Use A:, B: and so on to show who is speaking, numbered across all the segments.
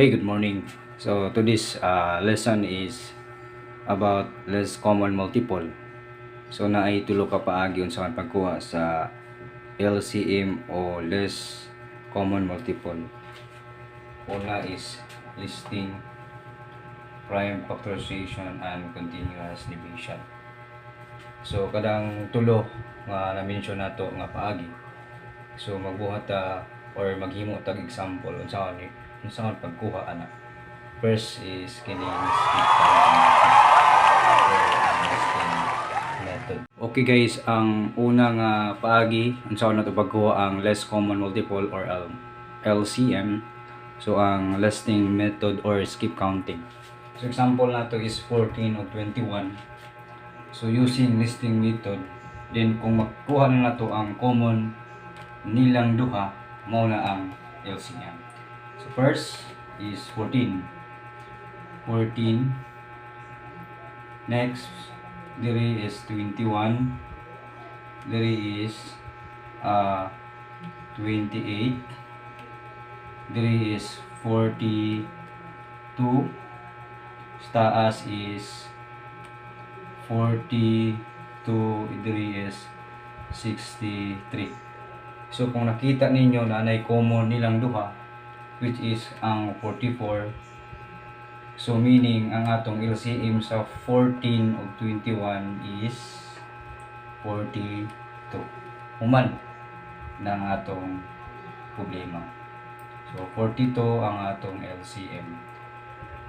A: Okay, good morning. So today's lesson is about less common multiple. So naay tulo ka paagi unsa man pagkuha sa LCM o less common multiple. Una is listing, prime factorization, and continuous division. So kadang tulo nga na-mention nato nga paagi. So magbuhat ta or maghimo tag example unsa man pagkuha ana. First is kining skip method. Okay guys, ang unang paagi unsa na to pagkuha ang less common multiple or LCM. So ang listing method or skip counting. So example nato is 14 o 21. So using listing method, then kung makuha na nato ang common nilang duha, mao na ang LCM. So first is 14. Next, there is 21. There is 28. There is 42. Sa taas is 42. There is 63. So kung nakita ninyo na nay common nilang duha, which is ang 44, so meaning ang atong LCM sa 14 ug 21 is 42. Human na ang atong problema. So 42 ang atong LCM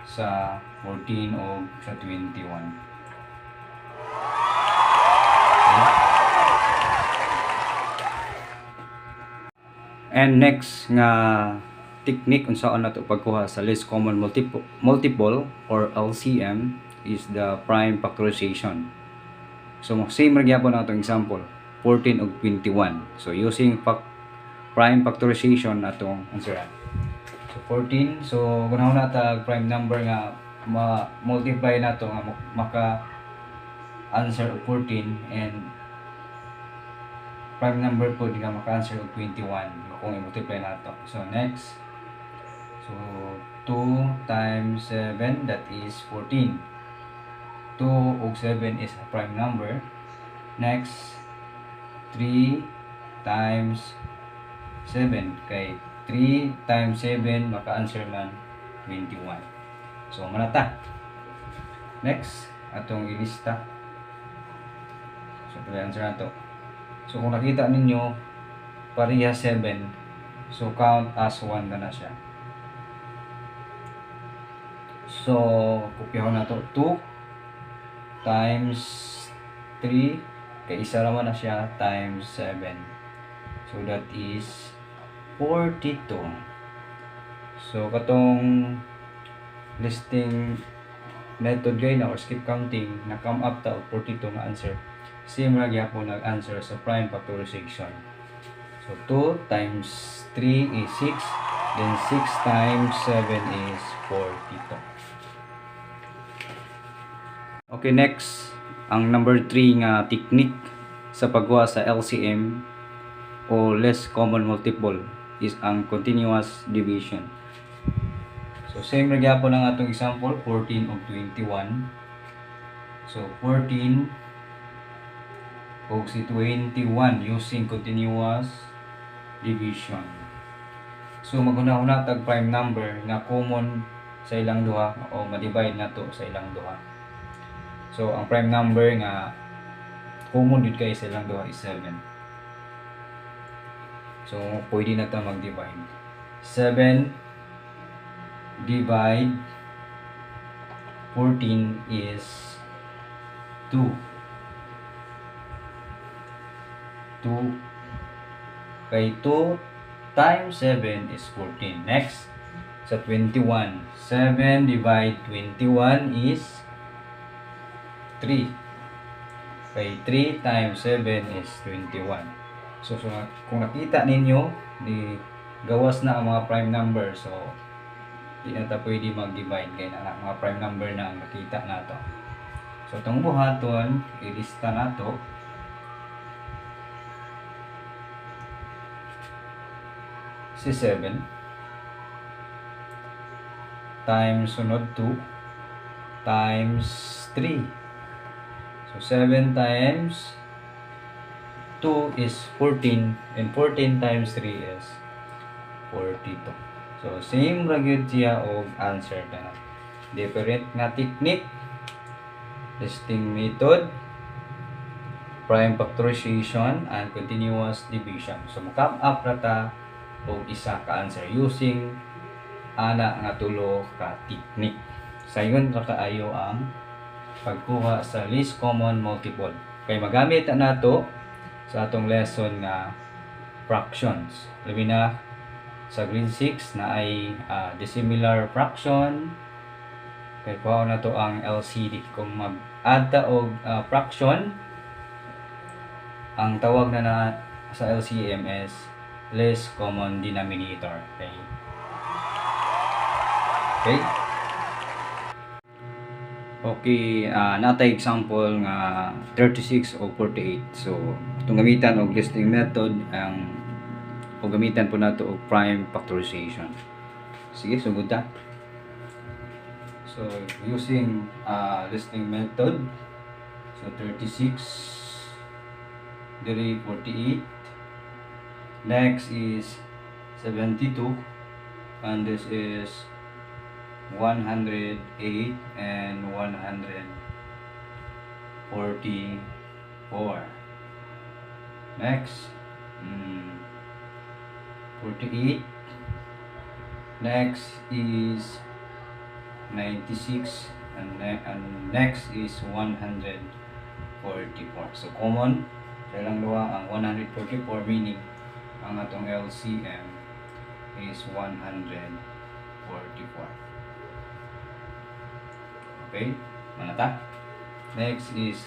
A: sa 14 ug sa 21. And next nga technique unsaon nato pagkuha sa least common multiple or LCM is the prime factorization. So same ra gyapon ang atong example 14 ug 21. So using prime factorization atong answeran. So 14, so kunaon na ta prime number nga ma-multiply nato nga maka answer og 14 and prime number po di ka maka-answer og 21 kung i-multiply nato. So next, so 2 times 7, that is 14. 2 ug 7 is a prime number. Next, 3 times 7, kay 3 times 7 maka-answer man 21. So manata. Next, atong ilista. So pag-answer nato. So kung nakita ninyo pareha 7, so count as 1 na siya. So kopyahon nato 2 times 3, kay isa naman na siya, times 7. So that is 42. So katong listing method gay na or skip counting na come up ta 42 nga answer. Same ra gyapon nag-answer sa prime factorization. So 2 times 3 is 6, then 6 times 7 is 42. Okay, next, ang number 3 nga technique sa pagkuha sa LCM o less common multiple is ang continuous division. So same ra gyapon ang atong example 14 ug 21. So 14 ug si 21 using continuous division. So maghuna-huna tag prime number nga common sa ilang duha o ma-divide nato sa ilang duha. So ang prime number nga common dito kay sa ilang duha is 7. So pwede na ta mag-divide. 7 divide 14 is 2. 2 kay 2 times 7 is 14. Next, sa 21, 7 divide 21 is 3. Kay 3 times 7 is 21. So kung nakita ninyo, di gawas na ang mga prime number. So di na ta pwede mag-divide kay na mga prime number na ang nakita nato. So itong buhaton, ilista nato. Si 7. times sunod 2 times 3. So 7 times 2 is 14 and 14 times 3 is 42. So same ra gyud siya og answer na. Different nga technique, listing method, prime factorization, and continuous division. So makap up ra ta og isa ka answer using ana nga tulo ka technique. Sayon ra kaayo ang pagkuha sa least common multiple. Kay magamit na nato sa atong lesson nga fractions. Labi na sa grade 6 na ay dissimilar fraction. Kay kuha na to ang LCD. Kung mag-add ta og fraction, ang tawag na sa LCM is least common denominator. Okay? Okay, natay example nga 36 o 48. So, itong gamitan og listing method o gamitan po nato og prime factorization. Sige, sugod ta. So, using listing method, so 36 diri 48. Next is 72 and this is 108 and 144. Next 48. Next is 96 and next is 144. So common sa ilang duha ang 144, meaning ang atong LCM is 144. Okay, manata. Next is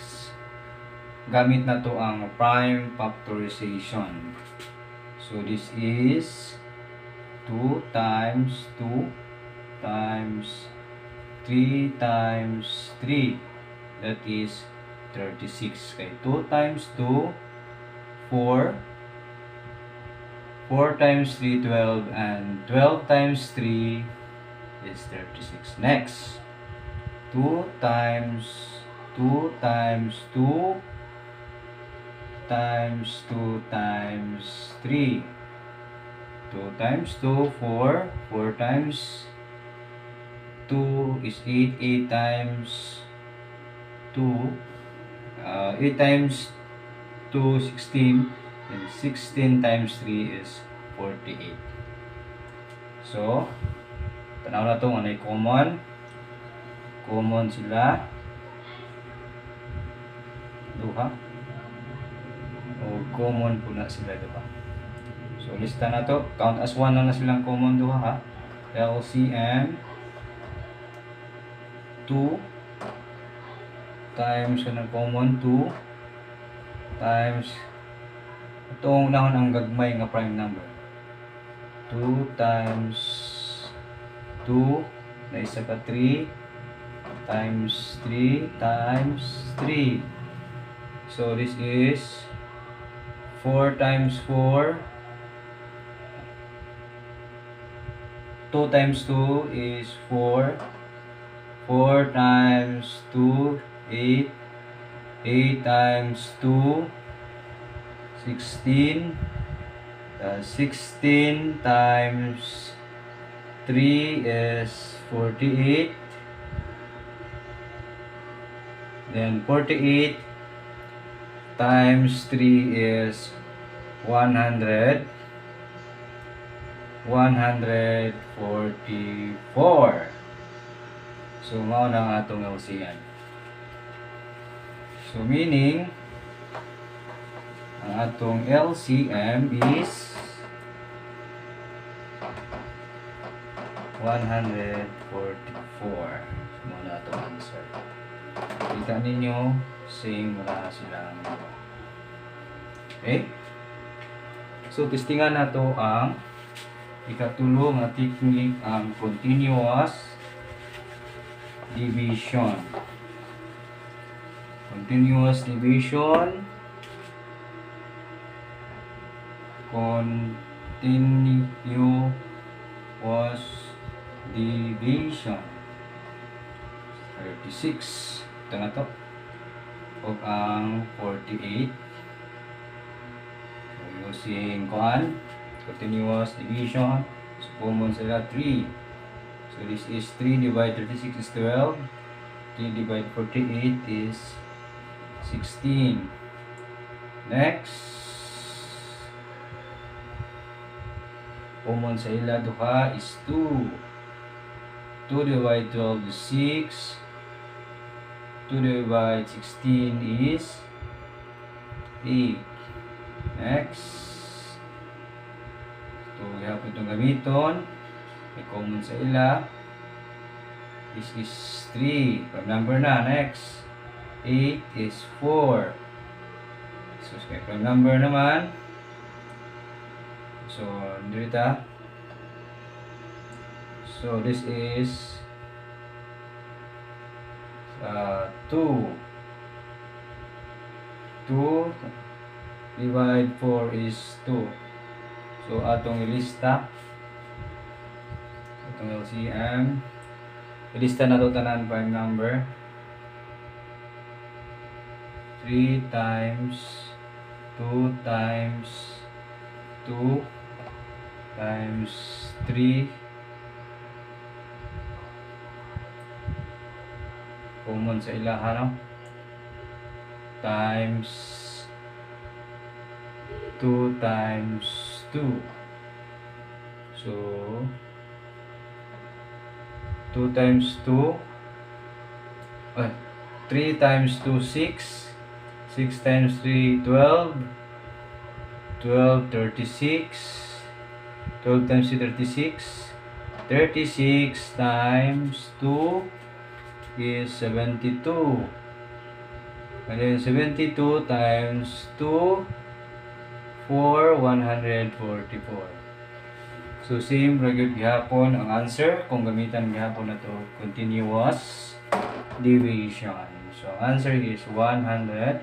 A: gamit na to ang prime factorization. So this is 2 times 2 times 3 times 3, that is 36. Okay, 2 times 2 4, 4 times 3 12, and 12 times 3 is 36. Next 2 times 2 times 2 times 2 times 3. 2 times 2 4, 4 times 2 is 8, 8 times 2 8 times 2 16, and 16 times 3 is 48. So tanaw na to anay common sila duha o common po na sila duha. So lista na to, count as 1 na silang common duha ha. LCM 2 times kanang common 2 times itong unahon ang gagmay nga prime number 2 times 2 na isa ka 3 times 3 times 3. So this is 4 times 4. 2 times 2 is 4. 4 times 2 8. 8 times 2 16. 16 times 3 is 48. Then 48 times 3 is 100. 144. So mao na ang atong LCM. So meaning ang atong LCM is 144. So mao na atong answer. Kita ninyo, same wala silang dalawa. Okay? So testingan na to ang ikatulo nga technique, ang continuous division. Continuous division. Continuous division. 36. Ito na to. O ang 48. So, using continuous division. So, common sila 3. So, this is 3 divided 36 is 12. 3 divided 48 is 16. Next. Common sa ila duha is 2. 2 divided 12 is 6. 2 divided 16 is 8. Next. So, ihapon itong gamiton. May common sa ila. This is 3. Prime number na. Next. 8 is 4. So, may prime number naman. So, dito. So, this is 2. 2 divide 4 is 2. So, atong ilista. Atong LCM. Ilista na ito tanan prime number. 3 times 2 times 2 times 3 common sa ilaha, no? Times 2 times 2. So 2 times 2 3 times 2 6. 6 times 3 12. 12 36. 12 times 3 36. 36 times 2 is 72. And then 72 times 2 for 144. So same regular gihapon ang answer kung gamitan gihapon na to continuous division. So answer is 144.